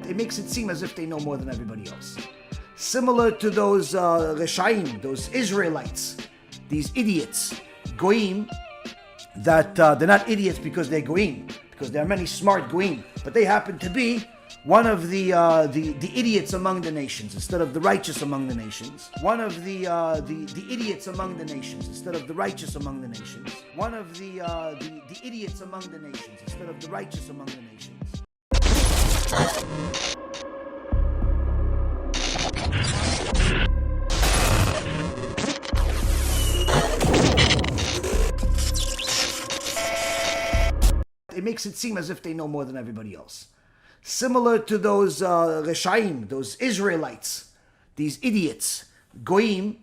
it makes it seem as if they know more than everybody else. Similar to those Reshaim, those Israelites, these idiots, Goyim, that they're not idiots because they're Goyim, because there are many smart Goyim, but they happen to be one of the idiots among the nations instead of the righteous among the nations. One of the idiots among the nations instead of the righteous among the nations. One of the idiots among the nations instead of the righteous among the nations. It makes it seem as if they know more than everybody else. Similar to those Reshaim, those Israelites, these idiots, Goyim,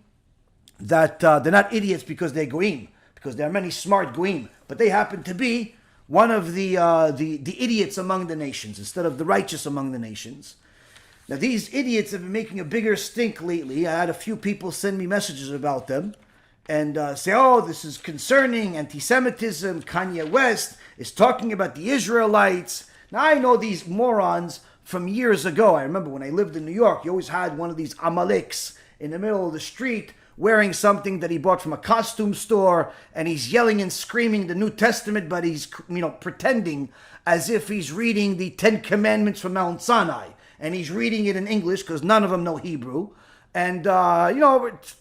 that they're not idiots because they're Goyim, because there are many smart Goyim, but they happen to be one of the idiots among the nations instead of the righteous among the nations. Now these idiots have been making a bigger stink lately. I had a few people send me messages about them and say, oh, this is concerning anti-Semitism. Kanye West is talking about the Israelites. Now I know these morons from years ago. I remember when I lived in New York, you always had one of these Amaleks in the middle of the street wearing something that he bought from a costume store, and he's yelling and screaming the New Testament, but he's, pretending as if he's reading the 10 Commandments from Mount Sinai, and he's reading it in English because none of them know Hebrew, and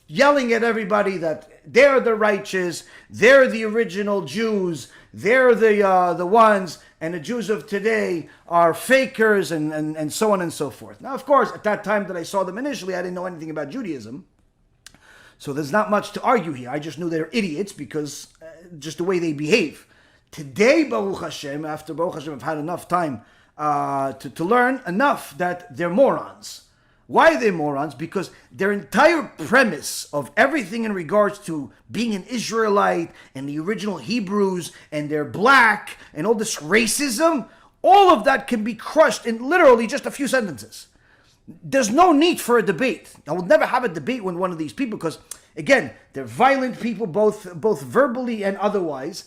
yelling at everybody that they're the righteous, they're the original Jews, they're the ones, and the Jews of today are fakers, and so on and so forth. Now, of course, at that time that I saw them initially, I didn't know anything about Judaism. So there's not much to argue here. I just knew they're idiots because just the way they behave. Today, Baruch Hashem, after Baruch Hashem, I've had enough time to learn enough that they're morons. Why are they morons? Because their entire premise of everything in regards to being an Israelite and the original Hebrews and they're black and all this racism, all of that can be crushed in literally just a few sentences. There's no need for a debate. I will never have a debate with one of these people because, again, they're violent people, both verbally and otherwise.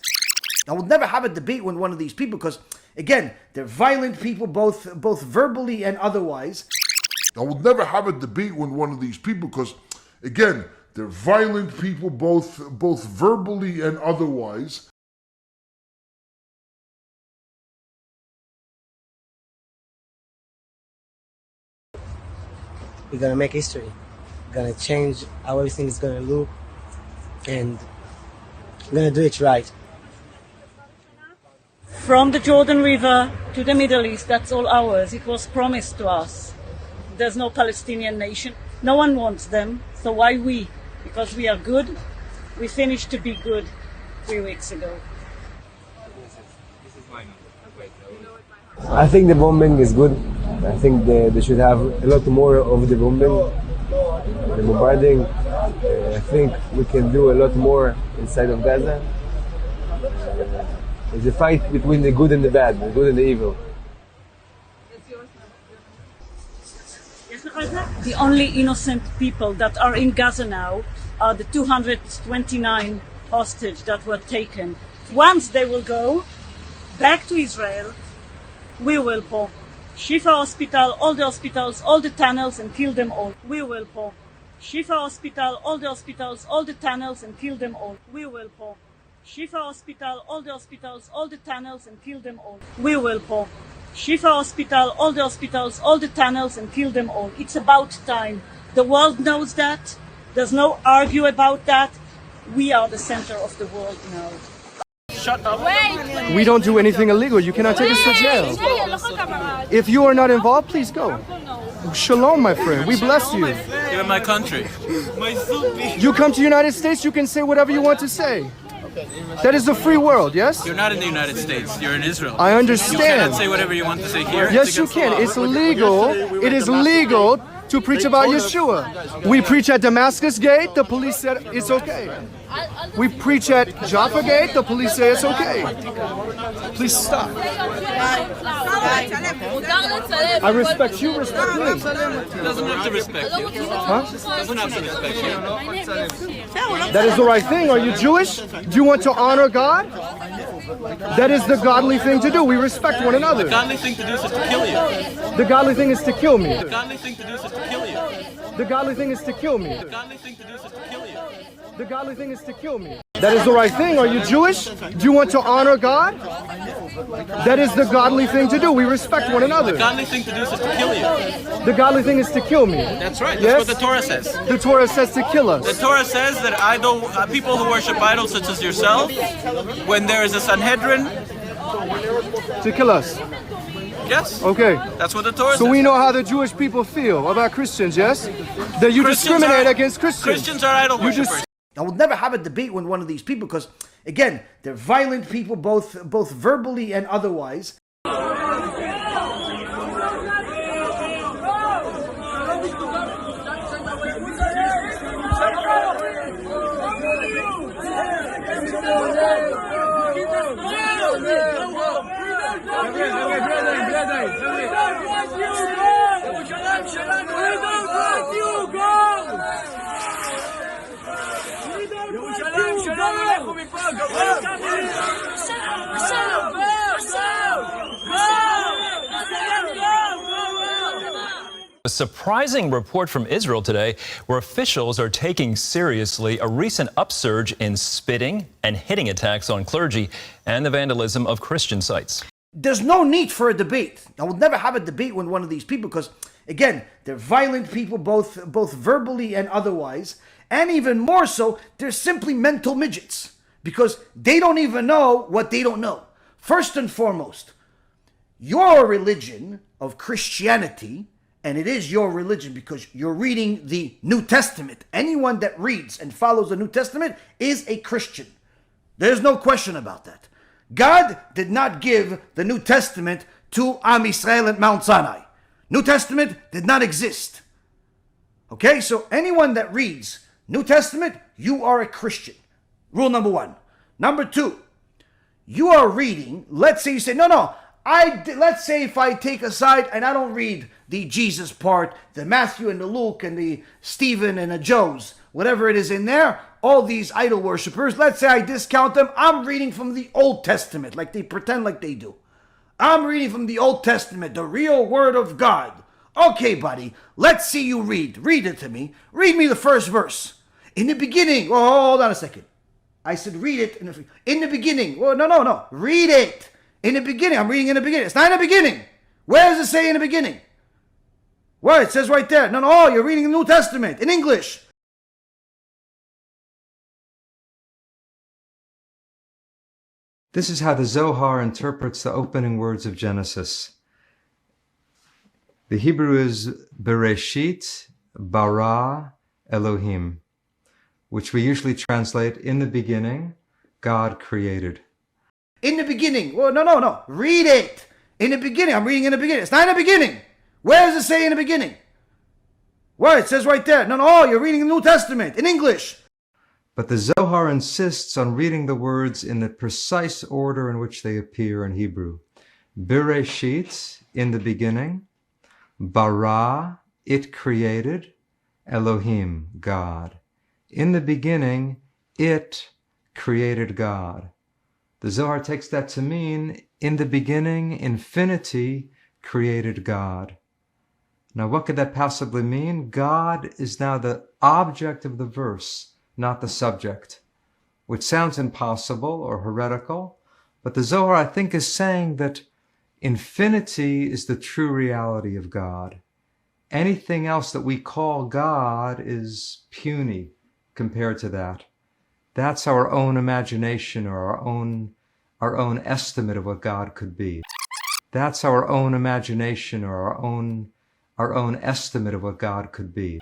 I will never have a debate with one of these people because, again, they're violent people, both verbally and otherwise. I will never have a debate with one of these people because, again, they're violent people, both verbally and otherwise. We're gonna make history. We're gonna change how everything is gonna look, and we're gonna do it right. From the Jordan River to the Middle East, that's all ours. It was promised to us. There's no Palestinian nation. No one wants them, so why we? Because we are good. We finished to be good 3 weeks ago. I think the bombing is good. I think they should have a lot more of the bombing, the bombarding. I think we can do a lot more inside of Gaza. It's a fight between the good and the bad, the good and the evil. The only innocent people that are in Gaza now are the 229 hostages that were taken. Once they will go back to Israel, we will bomb Shifa Hospital, all the hospitals, all the tunnels, and kill them all. We will bomb Shifa Hospital, all the hospitals, all the tunnels, and kill them all. We will bomb Shifa Hospital, all the hospitals, all the tunnels, and kill them all. We will bomb Shifa Hospital, all the hospitals, all the tunnels, and kill them all. It's about time. The world knows that. There's no argue about that. We are the center of the world now. Shut up. Wait. We don't do anything illegal. You cannot take us to jail. If you are not involved, please go. Shalom, my friend. We bless you. You're in my country. You come to the United States, you can say whatever you want to say. That is a free world, yes? You're not in the United States. You're in Israel. I understand. You cannot say whatever you want to say here. Yes, you can. It's legal. It is legal to preach about Yeshua. We preach at Damascus Gate. The police said it's okay. We preach at Jaffa Gate. The police say it's okay. Please stop. I respect you. Respect me. He doesn't have to respect you. Huh? He doesn't have to respect you. That is the right thing. Are you Jewish? Do you want to honor God? That is the godly thing to do. We respect one another. The godly thing to do is just to kill you. The godly thing is to kill me. The godly thing to do is just to kill you. The godly thing is to kill me. The godly thing to do is just to kill you. The godly thing is to kill me. That is the right thing. Are you Jewish? Do you want to honor God? That is the godly thing to do. We respect one another. The godly thing to do is just to kill you. The godly thing is to kill me. That's right. That's Yes? what the Torah says. The Torah says to kill The us. Torah says that people who worship idols such as yourself, when there is a Sanhedrin, To kill us. yes, Okay. that's what the Torah So says. we know how the Jewish people feel about Christians, yes? That you discriminate against Christians. Christians are idol You just worshippers. I will never have a debate with one of these people because, again, they're violent people, both verbally and otherwise. A surprising report from Israel today where officials are taking seriously a recent upsurge in spitting and hitting attacks on clergy and the vandalism of Christian sites. There's no need for a debate. I will never have a debate with one of these people because, again, they're violent people, both verbally and otherwise. And even more so, they're simply mental midgets because they don't even know what they don't know. First and foremost, your religion of Christianity, and it is your religion because you're reading the New Testament. Anyone that reads and follows the New Testament is a Christian. There's no question about that. God did not give the New Testament to Am Yisrael at Mount Sinai. New Testament did not exist. Okay, so anyone that reads New Testament, you are a Christian. Rule number one. Number two, you are reading, let's say you say, let's say if I take a side and I don't read the Jesus part, the Matthew and the Luke and the Stephen and the Joes, whatever it is in there, all these idol worshippers, let's say I discount them, I'm reading from the Old Testament, like they pretend like they do. I'm reading from the Old Testament, the real Word of God. Okay, buddy, let's see you read. Read it to me. Read me the first verse. In the beginning, hold on a second. I said read it in the beginning. Well, no. Read it. In the beginning. I'm reading in the beginning. It's not in the beginning. Where does it say in the beginning? Well, it says right there. No, you're reading the New Testament in English. This is how the Zohar interprets the opening words of Genesis. The Hebrew is Bereshit bara Elohim, which we usually translate in the beginning, God created. In the beginning. Well, no. Read it. In the beginning. I'm reading in the beginning. It's not in the beginning. Where does it say in the beginning? Well, it says right there. No, you're reading the New Testament in English. But the Zohar insists on reading the words in the precise order in which they appear in Hebrew. Bereshit, in the beginning. Bara, it created. Elohim, God. In the beginning, it created God. The Zohar takes that to mean, in the beginning, infinity created God. Now, what could that possibly mean? God is now the object of the verse, not the subject, which sounds impossible or heretical, but the Zohar, I think, is saying that infinity is the true reality of God. Anything else that we call God is puny compared to that. That's our own imagination or our own estimate of what God could be. That's our own imagination or our own estimate of what God could be.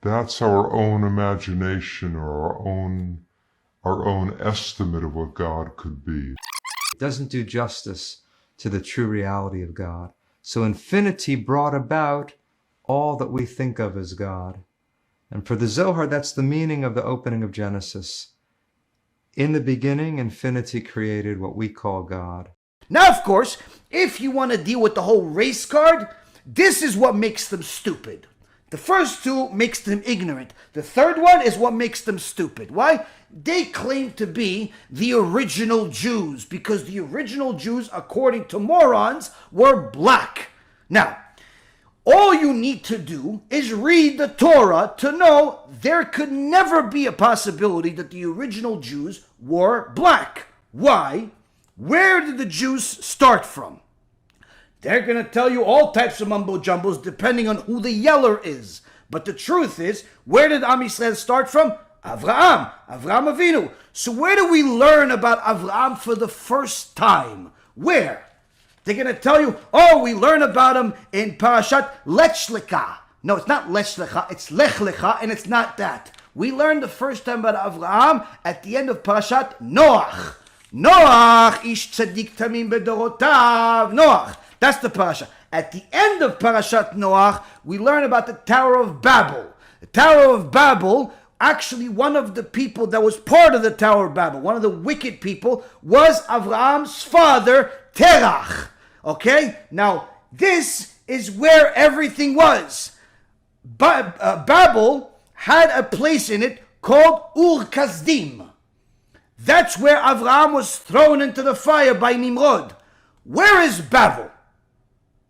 That's our own imagination or our own estimate of what God could be. It doesn't do justice to the true reality of God. So infinity brought about all that we think of as God. And for the Zohar, that's the meaning of the opening of Genesis. In the beginning, infinity created what we call God. Now, of course, if you want to deal with the whole race card, this is what makes them stupid. The first two makes them ignorant. The third one is what makes them stupid. Why? They claim to be the original Jews because the original Jews, according to morons, were black. Now, all you need to do is read the Torah to know there could never be a possibility that the original Jews were black. Why? Where did the Jews start from? They're going to tell you all types of mumbo-jumbos depending on who the yeller is. But the truth is, where did Am Yisrael start from? Avraham Avinu. So where do we learn about Avraham for the first time? Where? They're going to tell you, oh, we learn about him in Parashat Lech Lecha. No, it's not Lech Lecha, it's Lech Lecha, and it's not that. We learned the first time about Avraham at the end of Parashat Noach. Noach, ish tzadik tamim bedorotav. Noach. That's the parasha. At the end of Parashat Noach, we learn about the Tower of Babel. The Tower of Babel, actually one of the people that was part of the Tower of Babel, one of the wicked people, was Avraham's father, Terach. Okay? Now, this is where everything was. Babel had a place in it called Ur Kasdim. That's where Avraham was thrown into the fire by Nimrod. Where is Babel?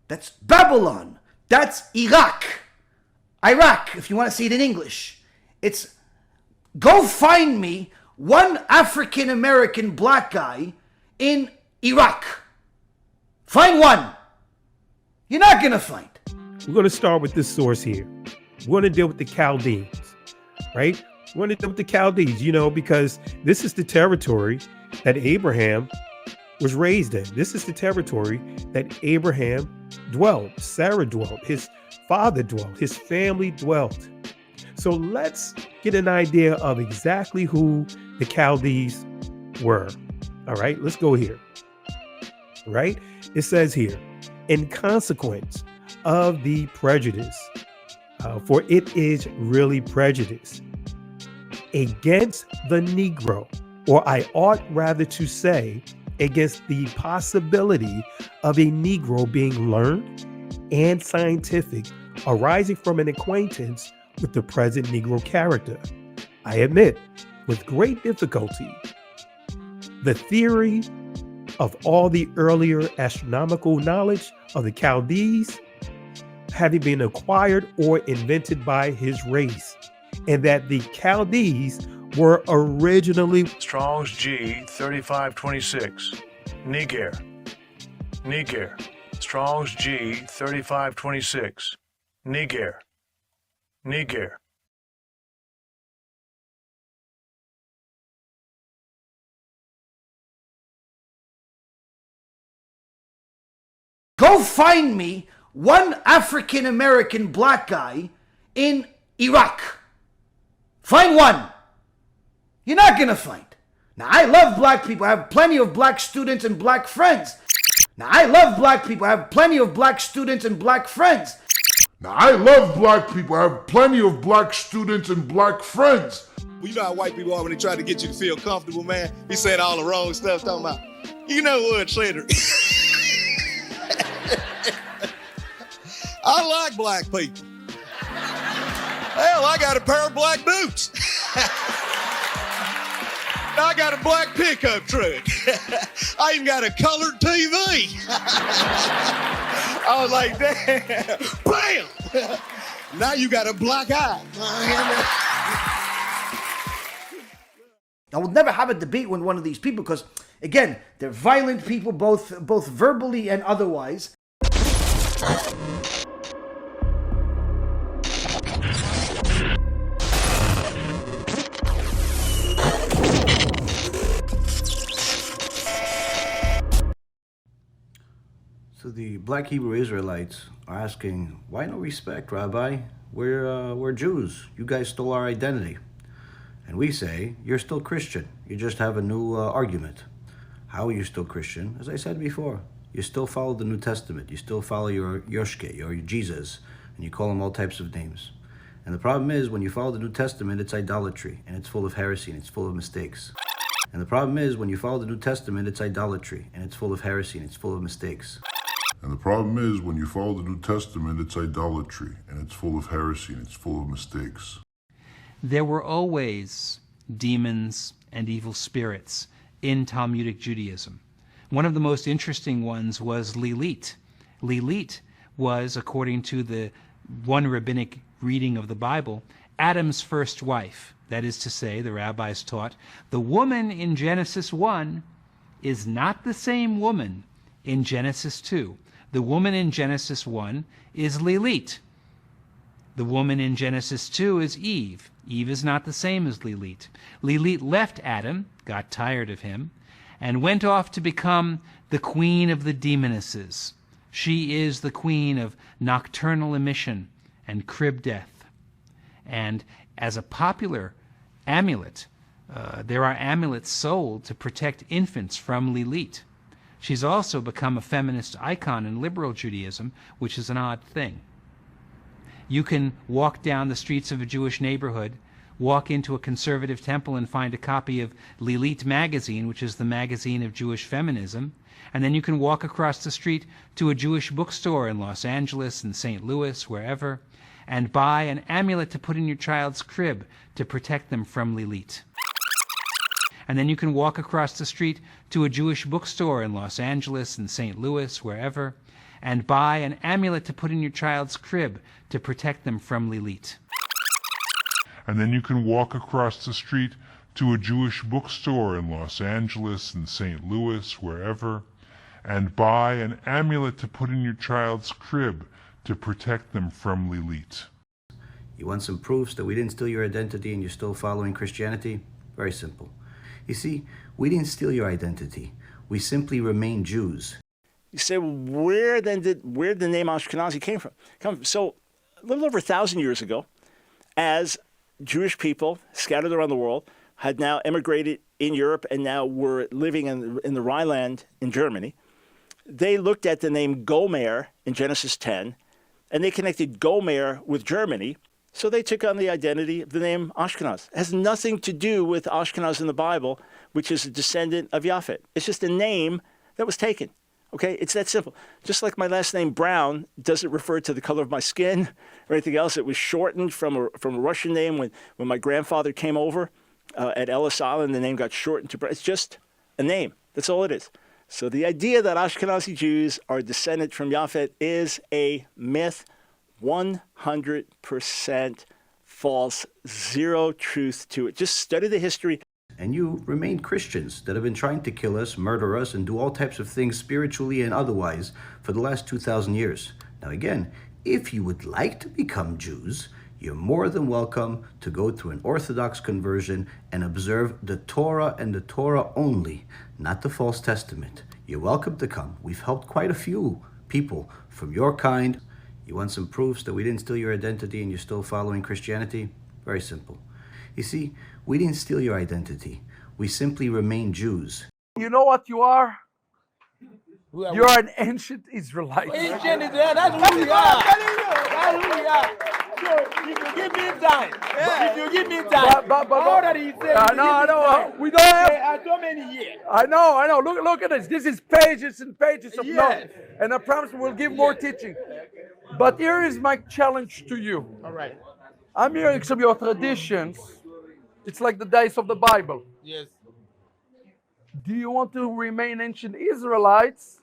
That's Babylon. That's Iraq. Iraq, if you want to see it in English. It's, go find me one African-American black guy in Iraq. Find one. You're not going to find. We're going to start with this source here. We're going to deal with the Chaldeans, right? We're going to deal with the Chaldees, because this is the territory that Abraham was raised in. This is the territory that Abraham dwelt, Sarah dwelt, his father dwelt, his family dwelt. So let's get an idea of exactly who the Chaldees were. All right, let's go here. Right? It says here, in consequence of the prejudice, for it is really prejudice, against the Negro, or I ought rather to say, against the possibility of a Negro being learned and scientific arising from an acquaintance with the present Negro character. I admit, with great difficulty, the theory of all the earlier astronomical knowledge of the Chaldees having been acquired or invented by his race, and that the Chaldees were originally Strong's G 3526. Niger. Strong's G 3526. Niger. Go find me one African-American black guy in Iraq. Find one. You're not going to find. Now, I love black people. I have plenty of black students and black friends. Now, I love black people. I have plenty of black students and black friends. Now, I love black people. I have plenty of black students and black friends. Well, you know how white people are when they try to get you to feel comfortable, man? He said all the wrong stuff, talking about, you know what, Slater? I like black people. Hell, I got a pair of black boots. I got a black pickup truck. I even got a colored TV. I was like, damn, bam! Now you got a black eye. I will never have a debate with one of these people because, again, they're violent people, both verbally and otherwise. So the black Hebrew Israelites are asking, why no respect, Rabbi? We're Jews. You guys stole our identity. And we say, you're still Christian. You just have a new argument. How are you still Christian? As I said before, you still follow the New Testament. You still follow your Yoshke, your Jesus, and you call him all types of names. And the problem is, when you follow the New Testament, it's idolatry, and it's full of heresy, and it's full of mistakes. And the problem is, when you follow the New Testament, it's idolatry, and it's full of heresy, and it's full of mistakes. And the problem is, when you follow the New Testament, it's idolatry, and it's full of heresy, and it's full of mistakes. There were always demons and evil spirits in Talmudic Judaism. One of the most interesting ones was Lilith. Lilith was, according to the one rabbinic reading of the Bible, Adam's first wife. That is to say, the rabbis taught, the woman in Genesis 1 is not the same woman in Genesis 2. The woman in Genesis 1 is Lilith. The woman in Genesis 2 is Eve. Eve is not the same as Lilith. Lilith left Adam, got tired of him, and went off to become the queen of the demonesses. She is the queen of nocturnal emission and crib death. And as a popular amulet, there are amulets sold to protect infants from Lilith. She's also become a feminist icon in liberal Judaism, which is an odd thing. You can walk down the streets of a Jewish neighborhood, walk into a conservative temple and find a copy of Lilith magazine, which is the magazine of Jewish feminism, and then you can walk across the street to a Jewish bookstore in Los Angeles and St. Louis, wherever, and buy an amulet to put in your child's crib to protect them from Lilith. And then you can walk across the street to a Jewish bookstore in Los Angeles and St. Louis, wherever, and buy an amulet to put in your child's crib to protect them from Lilith. And then you can walk across the street to a Jewish bookstore in Los Angeles and St. Louis, wherever, and buy an amulet to put in your child's crib to protect them from Lilith. You want some proofs that we didn't steal your identity and you're still following Christianity? Very simple. You see, we didn't steal your identity. We simply remain Jews. You say, well, where did the name Ashkenazi came from? So a little over 1,000 years ago, as Jewish people scattered around the world had now emigrated in Europe and now were living in the Rhineland in Germany, they looked at the name Gomer in Genesis 10, and they connected Gomer with Germany, so they took on the identity of the name Ashkenaz. It has nothing to do with Ashkenaz in the Bible, which is a descendant of Japhet. It's just a name that was taken. Okay, it's that simple. Just like my last name Brown doesn't refer to the color of my skin or anything else. It was shortened from a Russian name when my grandfather came over at Ellis Island. The name got shortened to Brown. It's just a name. That's all it is. So the idea that Ashkenazi Jews are descended from Japhet is a myth, 100% false, zero truth to it. Just study the history. And you remain Christians that have been trying to kill us, murder us, and do all types of things spiritually and otherwise for the last 2,000 years. Now again, if you would like to become Jews, you're more than welcome to go through an Orthodox conversion and observe the Torah and the Torah only, not the False Testament. You're welcome to come. We've helped quite a few people from your kind. You want some proofs that we didn't steal your identity and you're still following Christianity? Very simple. You see, we didn't steal your identity. We simply remain Jews. You know what you are? You're an ancient Israelite. Ancient Israelite, that's who we are. That's who we are. So if you give me time, if you give me time, but all that he said, no, we don't have so many years. I know. Look at this. This is pages and pages of notes. And I promise we'll give more teaching. But here is my challenge to you. All right. I'm hearing some of your traditions. It's like the days of the Bible. Yes. Do you want to remain ancient Israelites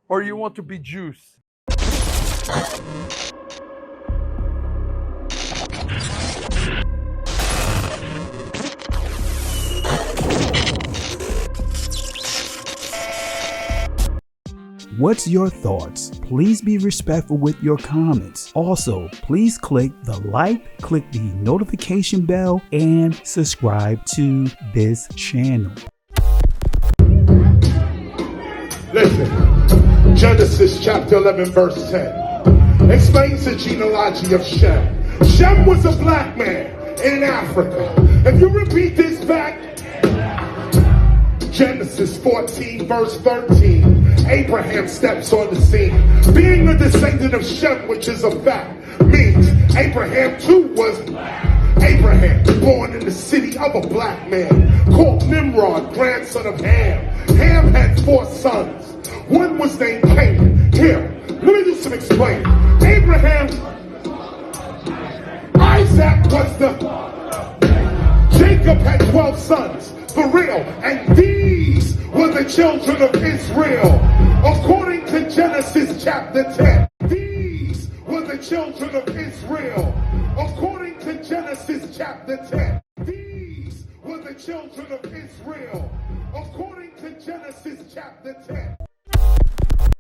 or you want to be Jews? What's your thoughts? Please be respectful with your comments. Also, please click the like, click the notification bell, and subscribe to this channel. Listen, Genesis chapter 11 verse 10 explains the genealogy of Shem. Shem was a black man in Africa. If you repeat this back, Genesis 14 verse 13, Abraham steps on the scene. Being a descendant of Shem, which is a fact, means Abraham too was black. Abraham, born in the city of a black man, called Nimrod, grandson of Ham. Ham had 4 sons. One was named Canaan. Here, let me do some explaining. Abraham, Isaac was Jacob had 12 sons, for real, and these were the children of Israel. According to Genesis chapter 10, these were the children of Israel. According to Genesis chapter 10, these were the children of Israel. According to Genesis chapter 10.